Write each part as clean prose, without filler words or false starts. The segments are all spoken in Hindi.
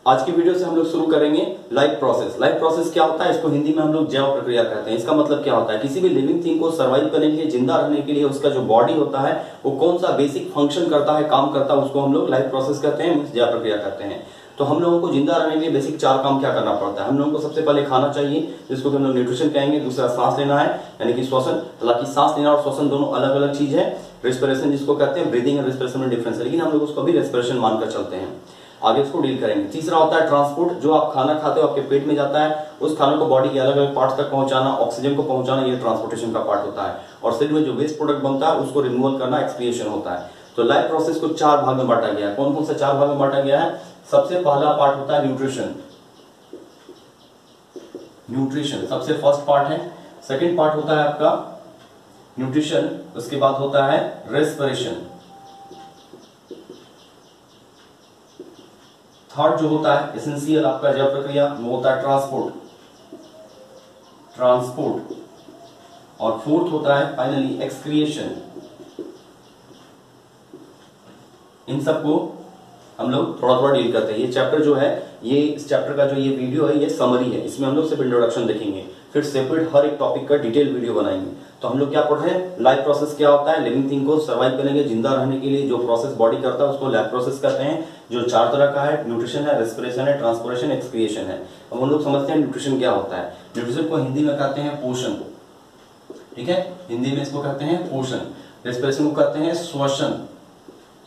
आज की वीडियो से हम लोग शुरू करेंगे लाइफ प्रोसेस। लाइफ प्रोसेस क्या होता है, इसको हिंदी में हम लोग जैव प्रक्रिया कहते हैं। इसका मतलब क्या होता है, किसी भी लिविंग थिंग को सर्वाइव करने के लिए, जिंदा रहने के लिए उसका जो बॉडी होता है वो कौन सा बेसिक फंक्शन करता है, काम करता है, उसको हम लोग लाइफ प्रोसेस कहते हैं, जैव प्रक्रिया कहते हैं। तो हम लोगों को जिंदा रहने के लिए बेसिक 4 काम क्या करना पड़ता है। हम लोगों को सबसे पहले खाना चाहिए, जिसको हम लोग न्यूट्रिशन कहेंगे। दूसरा सांस लेना है, यानी कि श्वसन। हालांकि सांस लेना और श्वसन दोनों अलग अलग चीज है। रेस्पिरेशन जिसको कहते हैं, ब्रीदिंग एंड रेस्पिरेशन में डिफरेंस है, लेकिन हम लोग उसको भी रेस्पिरेशन मानकर चलते हैं। आगे उसको डील करेंगे। तीसरा होता है ट्रांसपोर्ट, जो आप खाना खाते हो आपके पेट में जाता है, उस खाने को बॉडी के अलग अलग पार्ट्स तक पहुंचाना, ऑक्सीजन को पहुंचाना, ये ट्रांसपोर्टेशन का पार्ट होता है। और शरीर में जो वेस्ट प्रोडक्ट बनता है उसको रिमूवल करना, एक्सक्रिएशन होता है। तो लाइफ प्रोसेस को 4 भाग में बांटा गया है। कौन कौन से 4 भाग में बांटा गया है? सबसे पहला पार्ट होता है न्यूट्रिशन। न्यूट्रिशन सबसे फर्स्ट पार्ट है। सेकेंड पार्ट होता है आपका न्यूट्रिशन, उसके बाद होता है रेस्पिरेशन। थर्ड जो होता है एसेंशियल आपका जैव प्रक्रिया, वो होता है ट्रांसपोर्ट। और फोर्थ होता है फाइनली एक्सक्रिएशन। इन सबको हम लोग थोड़ा थोड़ा डील करते हैं। ये चैप्टर जो है, ये इस चैप्टर का जो ये वीडियो है, ये समरी है। इसमें हम लोग सिर्फ इंट्रोडक्शन देखेंगे, फिर सेपरेट हर एक टॉपिक का डिटेल वीडियो बनाएंगे। तो हम लोग क्या पढ़ रहे हैं, लाइफ प्रोसेस क्या होता है, लिविंग थिंग को सर्वाइव करने के, जिंदा रहने के लिए जो प्रोसेस बॉडी करता है उसको लाइफ प्रोसेस कहते हैं, जो 4 तरह का है। न्यूट्रिशन है, रेस्पिरेशन है, ट्रांसपोर्टेशन, एक्सक्रिएशन है। अब हम लोग समझते हैं न्यूट्रिशन क्या होता है। न्यूट्रिशन को हिंदी में कहते हैं पोषण, ठीक है, हिंदी में इसको कहते हैं पोषण। रेस्पिरेशन को कहते हैं श्वसन।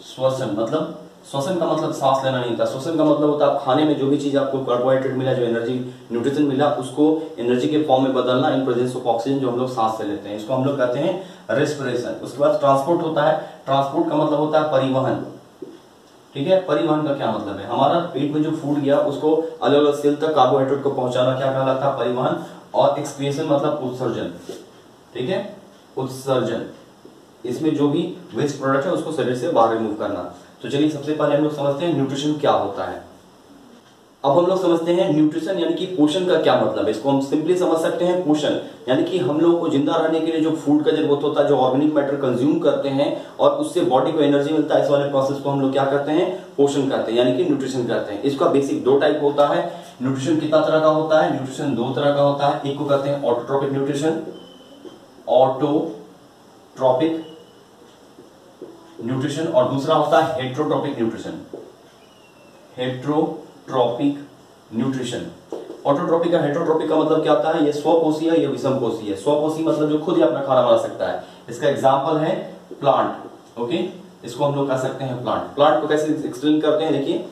श्वसन मतलब, श्वसन का मतलब सांस लेना नहीं होता। श्वसन का मतलब होता है आप खाने में जो भी चीज आपको कार्बोहाइड्रेट मिला, जो एनर्जी न्यूट्रिशन मिला, उसको एनर्जी के फॉर्म में बदलना इन प्रेजेंस ऑफ ऑक्सीजन, जो हम लोग सांस से लेते हैं, इसको हम लोग कहते हैं रेस्पिरेशन। उसके बाद ट्रांसपोर्ट होता है। ट्रांसपोर्ट का मतलब होता है परिवहन, ठीक है। परिवहन का क्या मतलब है, हमारा पेट में जो फूड गया उसको अलग अलग सेल तक कार्बोहाइड्रेट को पहुंचाना क्या कहलाता है, परिवहन। और एक्सक्रिएशन मतलब उत्सर्जन, ठीक है, उत्सर्जन। इसमें जो भी वेस्ट प्रोडक्ट है उसको शरीर से बाहर रिमूव करना। तो चलिए सबसे पहले हम लोग समझते हैं न्यूट्रिशन क्या होता है। अब हम लोग समझते हैं न्यूट्रिशन यानी कि पोषण का क्या मतलब है। इसको हम सिंपली समझ सकते हैं, पोषण यानी कि हम लोग को जिंदा रहने के लिए जो फूड का जरूरत होता है, जो ऑर्गेनिक मैटर कंज्यूम करते हैं और उससे बॉडी को एनर्जी मिलता है, इस वाले प्रोसेस को हम लोग क्या कहते हैं, पोषण कहते हैं, यानी कि न्यूट्रिशन कहते हैं। इसका बेसिक 2 टाइप होता है। न्यूट्रिशन कितना तरह का होता है, न्यूट्रिशन 2 तरह का होता है। एक को कहते हैं ऑटोट्रोपिक न्यूट्रिशन, ऑटोट्रोपिक न्यूट्रिशन, और दूसरा होता है heterotrophic nutrition. Heterotrophic nutrition. Autotrophic और हेट्रोट्रोपिक का मतलब क्या होता है, ये स्वपोषी है, ये विषमपोषी है। स्वपोषी मतलब जो खुद ही अपना खाना बना सकता है। इसका एग्जांपल है प्लांट, ओके, इसको हम लोग कह सकते हैं प्लांट। प्लांट को कैसे एक्सप्लेन करते हैं, देखिए।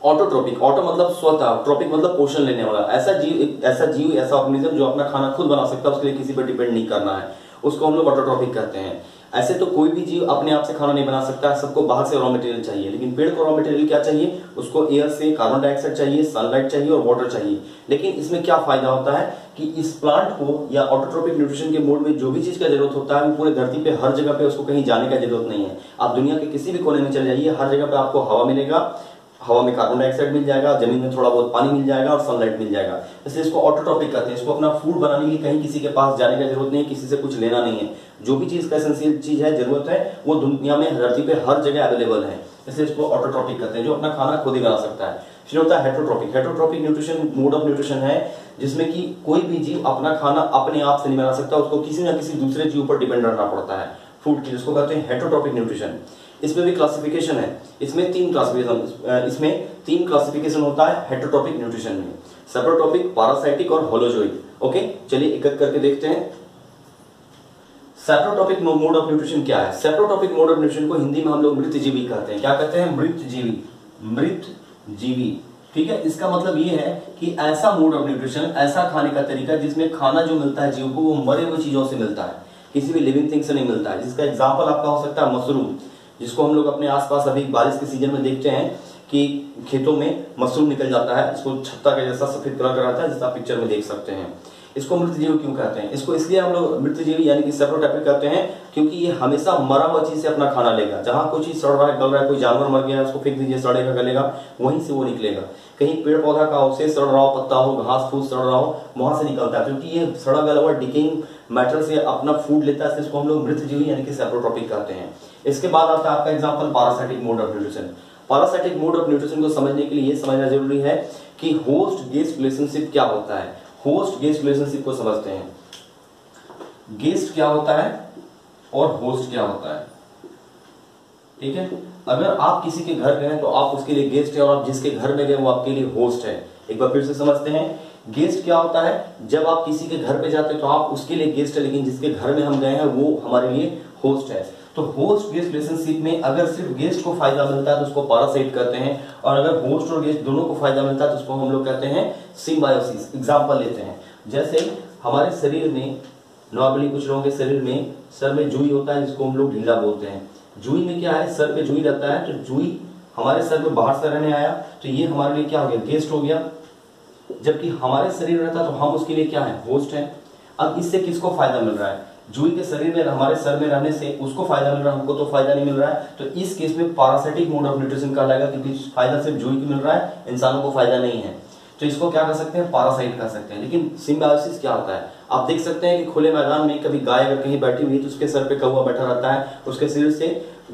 ऑटोट्रोपिक, ऑटो मतलब स्वतः, ट्रोपिक मतलब पोषण लेने वाला। ऐसा जीव, ऐसा ऑर्गेनिज्म जो अपना खाना खुद बना सकता है, उसके लिए किसी पर डिपेंड नहीं करना है, उसको हम लोग ऑटोट्रोपिक कहते हैं। ऐसे तो कोई भी जीव अपने आप से खाना नहीं बना सकता है, सबको बाहर से रॉ मटेरियल चाहिए। लेकिन पेड़ को रॉ मटेरियल क्या चाहिए, उसको एयर से कार्बन डाइऑक्साइड चाहिए, सनलाइट चाहिए और वाटर चाहिए। लेकिन इसमें क्या फायदा होता है कि इस प्लांट को या ऑटोट्रोपिक न्यूट्रिशन के मोड में जो भी चीज का जरूरत होता है, वो पूरे धरती पे हर जगह पे उसको कहीं जाने का जरूरत नहीं है। आप दुनिया के किसी भी कोने में चले जाइए, हर जगह पे आपको हवा मिलेगा, हवा में कार्बन डाइऑक्साइड मिल जाएगा, जमीन में थोड़ा बहुत पानी मिल जाएगा और सनलाइट मिल जाएगा। इसलिए इसको ऑटोट्रोपिक कहते हैं। इसको अपना फूड बनाने के लिए कहीं किसी के पास जाने का जरूरत नहीं है, किसी से कुछ लेना नहीं है। जो भी चीज का एसेंशियल चीज है, जरूरत है, वो दुनिया में धरती पे हर जगह अवेलेबल है। इसलिए इसको ऑटोट्रोपिक कहते हैं, जो अपना खाना खुद ही बना सकता है। फिर होता है heterotrophic. Heterotrophic nutrition mode of nutrition है जिसमें कि कोई भी जीव अपना खाना अपने आप से नहीं बना सकता, उसको किसी न किसी दूसरे जीव पर डिपेंड रहना पड़ता है फूड की, जिसको कहते हैं हेट्रोट्रोपिक न्यूट्रिशन। इसमें भी क्लासिफिकेशन है। इसमें 3 क्लासिफिकेशन होता है हेट्रोट्रोपिक न्यूट्रिशन में, सेप्रोट्रोपिक, पैरासाइटिक और होलोजोइक। ओके, चलिए एक एक करके देखते हैं। सेप्रोट्रोपिक मोड ऑफ न्यूट्रिशन क्या है। सेप्रोट्रोपिक मोड ऑफ न्यूट्रिशन को हिंदी में हम लोग मृतजीवी कहते हैं। क्या कहते हैं, मृतजीवी, मृतजीवी, ठीक है। इसका मतलब ये है कि ऐसा मोड ऑफ न्यूट्रिशन, ऐसा खाने का तरीका जिसमें खाना जो मिलता है जीव को, वो मरे हुए चीजों से मिलता है, किसी भी लिविंग थिंग से नहीं मिलता है। जिसका एग्जाम्पल आपका हो सकता है मशरूम, जिसको हम लोग अपने आसपास अभी बारिश के सीजन में देखते हैं कि खेतों में मशरूम निकल जाता है, इसको छत्ता के जैसा सफेद कलर का रहता है, जैसा पिक्चर में देख सकते हैं। इसको मृतजीवी क्यों कहते हैं, इसको इसलिए हम लोग मृतजीवी यानी कि सेप्रोट्रोपिक कहते हैं क्योंकि ये हमेशा मरा हुआ चीज से अपना खाना लेगा। जहां कोई चीज सड़ रहा है, गल रहा है, कोई जानवर मर गया है, उसको फेंक दीजिए, सड़ेगा, गलेगा, वहीं से वो निकलेगा। कहीं पेड़ पौधा का अवशेष सड़ रहा हो, पत्ता हो, घास फूस सड़ रहा हो, वहां से निकलता है, क्योंकि ये सड़ा गला हुआ डिकेइंग मैटर से अपना फूड लेता है। इसको हम लोग मृतजीवी यानी कि सेप्रोट्रोपिक कहते हैं। इसके बाद आता है आपका example parasitic mode of nutrition. Parasitic mode of nutrition को समझने के लिए ये समझना जरूरी है कि होस्ट गेस्ट रिलेशनशिप क्या होता है। होस्ट गेस्ट रिलेशनशिप को समझते हैं। गेस्ट क्या होता है और होस्ट क्या होता है, ठीक है। अगर आप किसी के घर गए तो आप उसके लिए गेस्ट है और आप जिसके घर में गए वो आपके लिए होस्ट है। एक बार फिर से समझते हैं, गेस्ट क्या होता है, जब आप किसी के घर पे जाते हैं तो आप उसके लिए गेस्ट है, लेकिन जिसके घर में हम गए हैं वो हमारे लिए होस्ट है। तो होस्ट गेस्ट रिलेशनशिप में अगर सिर्फ गेस्ट को फायदा मिलता है तो उसको पैरासाइट कहते हैं, और अगर होस्ट और गेस्ट दोनों को फायदा मिलता है तो उसको हम लोग कहते हैं सिम्बायोसिस। एग्जांपल लेते हैं, जैसे हमारे शरीर में नॉर्मली कुछ लोगों के शरीर में सर में जुई होता है जिसको हम लोग ढीला बोलते हैं। जुई में क्या है, सर पे जुई रहता है, तो जुई हमारे सर पे बाहर से रहने आया तो ये हमारे लिए क्या हो गया, गेस्ट हो गया। जबकि हमारे शरीर रहता तो हम उसके लिए क्या है, होस्ट है। अब इससे किसको फायदा मिल रहा है, जुई के शरीर में हमारे सर में रहने से उसको फायदा मिल रहा है, हमको तो फायदा नहीं मिल रहा है। तो इस केस में पैरासाइटिक मोड ऑफ न्यूट्रिशन कहलाएगा, क्योंकि फायदा सिर्फ जुई को मिल रहा है, इंसानों को फायदा नहीं है। तो इसको क्या कर सकते हैं, पैरासाइट कर सकते हैं। लेकिन सिम्बायोसिस क्या होता है, आप देख सकते हैं कि खुले मैदान में कभी गाय अगर कहीं बैठी हुई है तो उसके सर पे कौवा बैठा रहता है, उसके शरीर से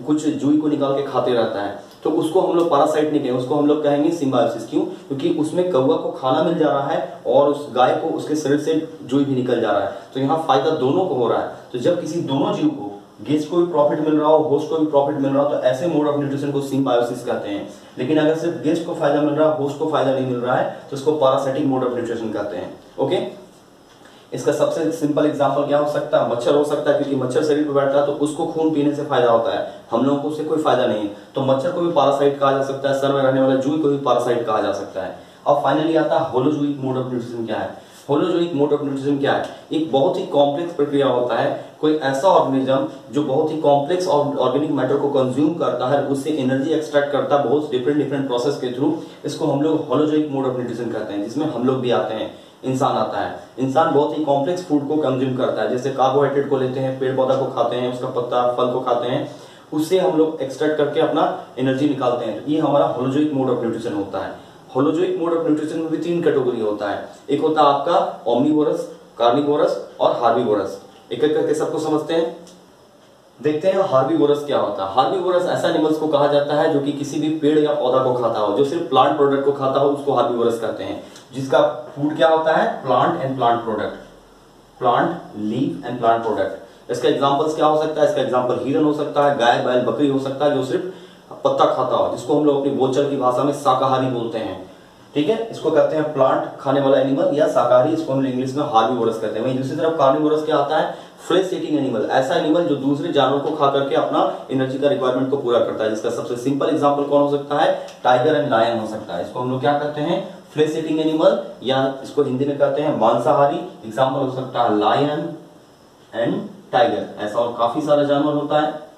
कुछ जुई को निकाल के खाते रहता है, तो उसको हम लोग पैरासाइट नहीं कहेंगे, उसको हम लोग कहेंगे सिम्बायोसिस। क्यों, क्योंकि उसमें कौवा को खाना मिल जा रहा है और उस गाय को उसके शरीर से जुई भी निकल जा रहा है, तो यहाँ फायदा दोनों को हो रहा है। तो जब किसी दोनों जीव को, गेस्ट को भी प्रॉफिट मिल रहा हो, होस्ट को भी प्रॉफिट मिल रहा हो, तो ऐसे मोड ऑफ न्यूट्रिशन को सिम्बायोसिस कहते हैं। लेकिन अगर सिर्फ गेस्ट को फायदा मिल रहा है, होस्ट को फायदा नहीं मिल रहा है, तो इसको पैरासाइटिक मोड ऑफ न्यूट्रिशन कहते हैं। ओके, इसका सबसे सिंपल एग्जांपल क्या हो सकता है, मच्छर हो सकता है, क्योंकि मच्छर शरीर पर बैठता है तो उसको खून पीने से फायदा होता है, हम लोगों को उससे कोई फायदा नहीं है, तो मच्छर को भी पैरासाइट कहा जा सकता है। सर में रहने वाला जुई को भी पैरासाइट कहा जा सकता है। अब फाइनली आता है होलोजोइक मोड ऑफ न्यूट्रिशन क्या है। होलोजोइक मोड ऑफ न्यूट्रिशन क्या है, एक बहुत ही कॉम्प्लेक्स प्रक्रिया होता है। कोई ऐसा ऑर्गेनिज्म जो बहुत ही कॉम्प्लेक्स ऑर्गेनिक मैटर को कंज्यूम करता है, उससे एनर्जी एक्सट्रैक्ट करता है बहुत डिफरेंट प्रोसेस के थ्रू, इसको हम लोग होलोजोइक मोड ऑफ न्यूट्रिशन कहते हैं, जिसमें हम लोग भी आते हैं, इंसान आता है। इंसान बहुत ही कॉम्प्लेक्स फूड को कंज्यूम करता है, जैसे कार्बोहाइड्रेट को लेते हैं, पेड़ पौधा को खाते हैं, उसका पत्ता फल को खाते हैं, उससे हम लोग एक्सट्रैक्ट करके अपना एनर्जी निकालते हैं। तो ये हमारा होलोजोइक मोड ऑफ न्यूट्रिशन होता है। होलोजोइक मोड ऑफ न्यूट्रिशन में भी 3 कैटेगरी होता है, एक होता है आपका ओमनीवोरस, कार्निवोरस और हार्बीवोरस। एक एक करके सबको समझते हैं, देखते हैं हार्बीवोरस क्या होता है। हार्बीवोरस ऐसा एनिमल्स को कहा जाता है जो कि किसी भी पेड़ या पौधा को खाता हो, जो सिर्फ प्लांट प्रोडक्ट को खाता हो, उसको हार्बीवोरस कहते हैं। जिसका फूड क्या होता है, plant and plant product, plant leaf and plant product. इसका एग्जांपल्स क्या हो सकता है, इसका एग्जांपल हिरन हो सकता है, गाय बैल बकरी हो सकता है, जो सिर्फ पत्ता खाता हो, जिसको हम लोग अपनी बोलचाल की भाषा में शाकाहारी बोलते हैं। ठीक है, इसको कहते हैं प्लांट खाने वाला एनिमल या शाकाहारी, इसको हम इंग्लिश में हार्बीवोरस कहते हैं। वहीं दूसरी तरफ कार्निवोरस क्या आता है, फ्लेश ईटिंग एनिमल, ऐसा एनिमल जो दूसरे जानवर को खा करके अपना एनर्जी का रिक्वायरमेंट को पूरा करता है। जिसका सबसे सिंपल एग्जांपल कौन हो सकता है, टाइगर एंड लायन हो सकता है। इसको हम लोग क्या कहते हैं, फ्लेश ईटिंग एनिमल, या इसको हिंदी में कहते हैं मांसाहारी। एग्जांपल हो सकता है लायन एंड टाइगर, ऐसा और काफी सारा जानवर होता है।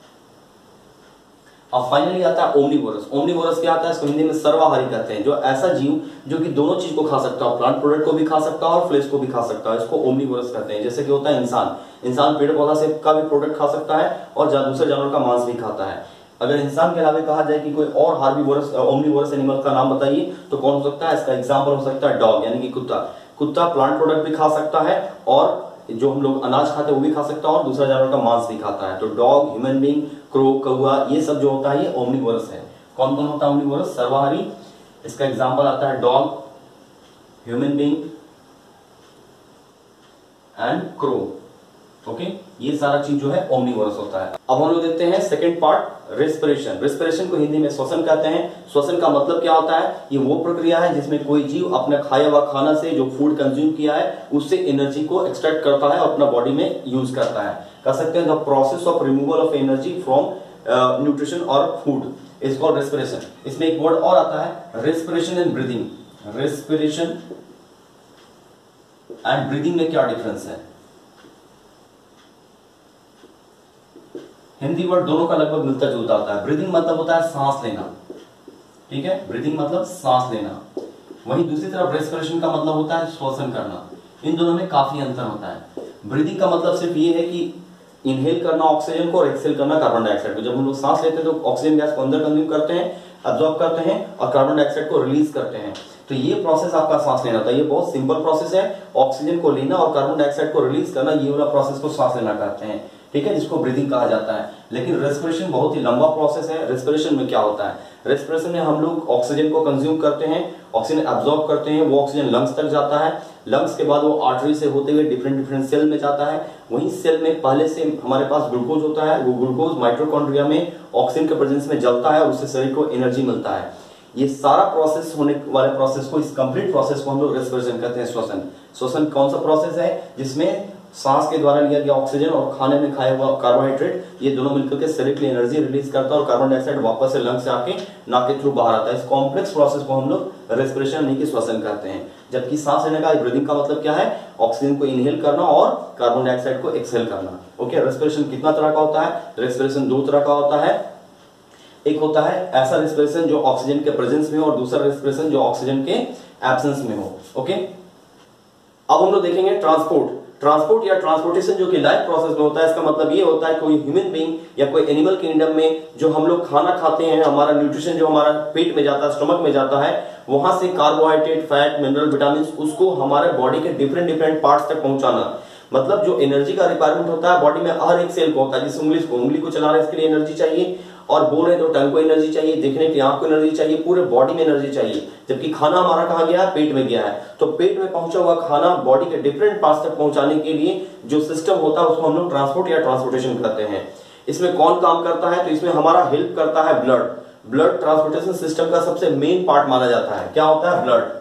अब फाइनली आता है ओमनीवोरस। ओमनीवोरस क्या आता है, इसको हिंदी में सर्वाहारी कहते हैं, जो ऐसा जीव जो कि दोनों चीज को खा सकता है, प्लांट प्रोडक्ट को भी खा सकता है और फ्लेश को भी खा सकता है, इसको ओमनीवोरस कहते हैं। जैसे कि होता है इंसान, इंसान पेड़ पौधा से का भी प्रोडक्ट खा सकता है और दूसरे जानवर का मांस भी खाता है। अगर इंसान के अलावा कहा जाए कि कोई और हार्बीवोरस ओमनीवोरस एनिमल का नाम बताइए, तो कौन हो सकता है, इसका एग्जांपल हो सकता है डॉग, यानी कि कुत्ता। कुत्ता प्लांट प्रोडक्ट भी खा सकता है और जो हम लोग अनाज खाते हैं वो भी खा सकता है और दूसरा जानवर का मांस भी खाता है। तो डॉग, ह्यूमन बीइंग, क्रो, कौवा, ये सब जो होता है ये ओमनीवोरस है। कौन कौन होता है ओमनीवोरस, सर्वाहारी। इसका एग्जांपल आता है dog, human being and crow. Okay, ये सारा चीज जो है ओमनीवोरस होता है। अब हम लोग देखते हैं सेकंड पार्ट, रेस्पिरेशन। रेस्पिरेशन को हिंदी में श्वसन कहते हैं। श्वसन का मतलब क्या होता है, ये वो प्रक्रिया है जिसमें कोई जीव अपना खाया हुआ खाना से जो फूड कंज्यूम किया है उससे एनर्जी को एक्सट्रैक्ट करता है और अपना बॉडी में यूज करता है। कह सकते हैं the process of removal of energy from nutrition और फूड इज कॉल्ड रेस्पिरेशन। इसमें एक वर्ड और आता है respiration and breathing. Respiration and breathing में क्या डिफरेंस है, हिंदी वर्ड दोनों का लगभग मिलता जुलता होता है। ब्रीदिंग मतलब होता है सांस लेना, ठीक है, ब्रीदिंग मतलब सांस लेना। वहीं दूसरी तरफ रेस्पिरेशन का मतलब होता है श्वसन करना। इन दोनों में काफी अंतर होता है। ब्रीदिंग का मतलब सिर्फ ये है कि इनहेल करना ऑक्सीजन को और एक्सहेल करना कार्बन डाइऑक्साइड को। जब हम लोग सांस लेते हैं तो ऑक्सीजन गैस को अंदर कंज्यूम करते हैं, अब्जॉर्ब करते हैं और कार्बन डाइऑक्साइड को रिलीज करते हैं। तो ये प्रोसेस आपका सांस लेना था, ये बहुत सिंपल प्रोसेस है। ऑक्सीजन को लेना और कार्बन डाइऑक्साइड को रिलीज करना, ये वाला प्रोसेस को सांस लेना कहते हैं। ठीक है, जिसको ब्रीदिंग कहा जाता है। लेकिन रेस्पिरेशन बहुत ही लंबा प्रोसेस है। रेस्पिरेशन में क्या होता है, रेस्पिरेशन में हम लोग ऑक्सीजन को कंज्यूम करते हैं, ऑक्सीजन एब्जॉर्ब करते हैं, वो ऑक्सीजन लंग्स तक जाता है, लंग्स के बाद वो आर्टरी से होते हुए डिफरेंट डिफरेंट सेल में जाता है। वहीं सेल में पहले से हमारे पास ग्लूकोज होता है, वो ग्लूकोज माइटोकॉन्ड्रिया में ऑक्सीजन के प्रेजेंस में जलता है और उससे शरीर को एनर्जी मिलता है। ये सारा प्रोसेस होने वाले प्रोसेस को, इस कंप्लीट प्रोसेस को हम लोग रेस्पिरेशन कहते हैं। श्वसन, श्वसन कौन सा प्रोसेस है, जिसमें सांस के द्वारा लिया गया ऑक्सीजन और खाने में खाया हुआ कार्बोहाइड्रेट, ये दोनों मिलकर के शरीर के लिए एनर्जी रिलीज करता है और कार्बन डाइऑक्साइड वापस से लंग से आके नाक के थ्रू बाहर आता है। इस कॉम्प्लेक्स प्रोसेस को हम लोग रेस्पिरेशन यानी कि श्वसन कहते हैं। जबकि सांस लेने का ब्रीदिंग का मतलब क्या है, ऑक्सीजन को इनहेल करना और कार्बन डाइऑक्साइड को एक्सहेल करना। ओके, रेस्पिरेशन कितना तरह का होता है, रेस्पिरेशन दो तरह का होता है। एक होता है ऐसा रेस्पिरेशन जो ऑक्सीजन के प्रेजेंस में हो और दूसरा रेस्पिरेशन जो ऑक्सीजन के एब्सेंस में हो। ओके, अब हम लोग देखेंगे ट्रांसपोर्ट। ट्रांसपोर्ट या ट्रांसपोर्टेशन जो कि लाइफ प्रोसेस में होता है, इसका मतलब ये होता है कोई ह्यूमन बीइंग या कोई एनिमल किंगडम में जो हम लोग खाना खाते हैं, हमारा न्यूट्रिशन जो हमारा पेट में जाता है, स्टमक में जाता है, वहां से कार्बोहाइड्रेट, फैट, मिनरल, विटामिन उसको हमारे बॉडी के डिफरेंट डिफरेंट पार्ट्स तक पहुंचाना। मतलब जो एनर्जी का रिक्वायरमेंट होता है बॉडी में हर एक सेल को होता है। जैसे उंगली को चला रहे हैं, इसके लिए एनर्जी चाहिए, और बोल रहे तो टंग को एनर्जी चाहिए, देखने की आंख को एनर्जी चाहिए, पूरे बॉडी में एनर्जी चाहिए। जबकि खाना हमारा कहाँ गया है, पेट में गया है। तो पेट में पहुंचा हुआ खाना बॉडी के डिफरेंट पार्ट्स तक पहुंचाने के लिए जो सिस्टम होता है उसको हम लोग ट्रांसपोर्ट या ट्रांसपोर्टेशन कहते हैं। इसमें कौन काम करता है, तो इसमें हमारा हेल्प करता है ब्लड। ब्लड ट्रांसपोर्टेशन सिस्टम का सबसे मेन पार्ट माना जाता है। क्या होता है, ब्लड।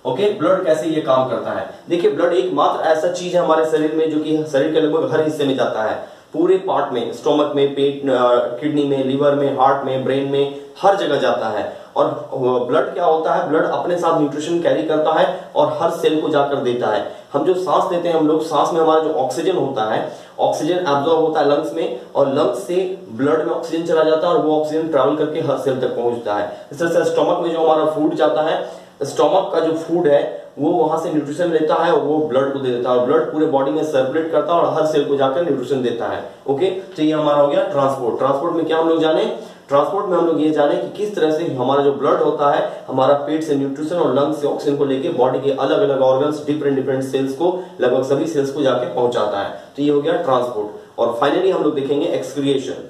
ओके, ब्लड कैसे ये काम करता है, देखिए ब्लड एकमात्र ऐसा चीज है हमारे शरीर में जो कि शरीर के लगभग हर हिस्से में जाता है, पूरे पार्ट में, स्टोमक में, पेट, किडनी में, लीवर में, हार्ट में, ब्रेन में, हर जगह जाता है। और ब्लड क्या होता है, ब्लड अपने साथ न्यूट्रिशन कैरी करता है और हर सेल को जाकर देता है। हम जो सांस लेते हैं, हम लोग सांस में हमारा जो ऑक्सीजन होता है, ऑक्सीजन एब्जॉर्ब होता है लंग्स में और लंग्स से ब्लड में ऑक्सीजन चला जाता है और वो ऑक्सीजन ट्रैवल करके हर सेल तक पहुंचता है। इस तरह से स्टोमक में जो हमारा फूड जाता है, स्टोमक का जो फूड है वो वहां से न्यूट्रिशन लेता है और वो ब्लड को दे देता है और ब्लड पूरे बॉडी में सर्कुलेट करता है और हर सेल को जाकर न्यूट्रिशन देता है। ओके, तो ये हमारा हो गया ट्रांसपोर्ट। ट्रांसपोर्ट में क्या हम लोग जाने, ट्रांसपोर्ट में हम लोग ये जाने कि किस तरह से हमारा जो ब्लड होता है हमारा पेट से न्यूट्रिशन और लंग से ऑक्सीजन को लेके बॉडी के अलग अलग ऑर्गन्स, डिफरेंट डिफरेंट सेल्स को, लगभग सभी सेल्स को जाके पहुंचाता है। तो ये हो गया ट्रांसपोर्ट। और फाइनली हम लोग देखेंगे एक्सक्रिएशन।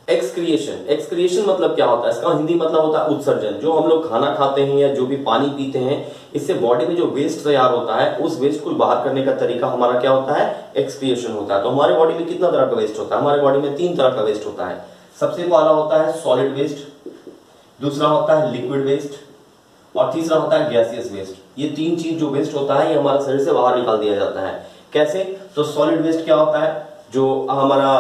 एक्सक्रिएशन, एक्सक्रिएशन मतलब क्या होता है, इसका हिंदी मतलब होता है उत्सर्जन। जो हम लोग खाना खाते हैं या जो भी पानी पीते हैं, इससे बॉडी में जो वेस्ट तैयार होता है, उस वेस्ट को बाहर करने का तरीका हमारा क्या होता है, एक्सक्रिएशन होता है। तो हमारे बॉडी में कितना तरह का वेस्ट होता है, हमारे बॉडी में 3 तरह का वेस्ट होता है। सबसे पहला होता है सॉलिड वेस्ट, दूसरा होता है लिक्विड वेस्ट और तीसरा होता है गैसियस वेस्ट। ये 3 चीज जो वेस्ट होता है ये हमारे शरीर से बाहर निकाल दिया जाता है। कैसे, तो सॉलिड वेस्ट क्या होता है, जो हमारा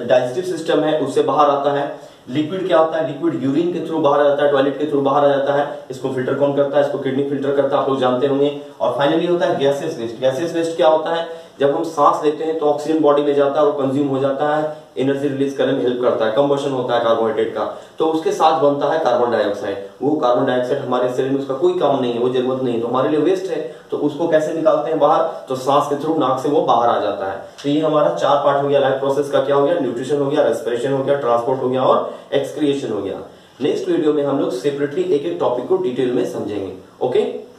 डाइजेस्टिव सिस्टम है उससे बाहर आता है। लिक्विड क्या होता है, लिक्विड यूरिन के थ्रू बाहर आ जाता है, टॉयलेट के थ्रू बाहर आ जाता है। इसको फिल्टर कौन करता है, इसको किडनी फिल्टर करता है, आप लोग जानते होंगे। और फाइनली होता है गैसियस वेस्ट। गैसियस वेस्ट क्या होता है, जब हम सांस लेते हैं तो ऑक्सीजन बॉडी में जाता है और कंज्यूम हो जाता है, एनर्जी रिलीज करने में हेल्प करता है, कंबशन होता है कार्बोहाइड्रेट का, तो उसके साथ बनता है कार्बन डाइऑक्साइड। वो कार्बन डाइऑक्साइड हमारे शरीर में उसका कोई काम नहीं है, वो जरूरत नहीं है, तो हमारे लिए वेस्ट है। तो उसको कैसे निकालते हैं बाहर, तो सांस के थ्रू, नाक से वो बाहर आ जाता है। तो ये हमारा 4 पार्ट हो गया लाइफ प्रोसेस का। क्या हो गया, न्यूट्रिशन हो गया, रेस्पिरेशन हो गया, ट्रांसपोर्ट हो गया और एक्सक्रिएशन हो गया। नेक्स्ट वीडियो में हम लोग सेपरेटली एक एक टॉपिक को डिटेल में समझेंगे। ओके।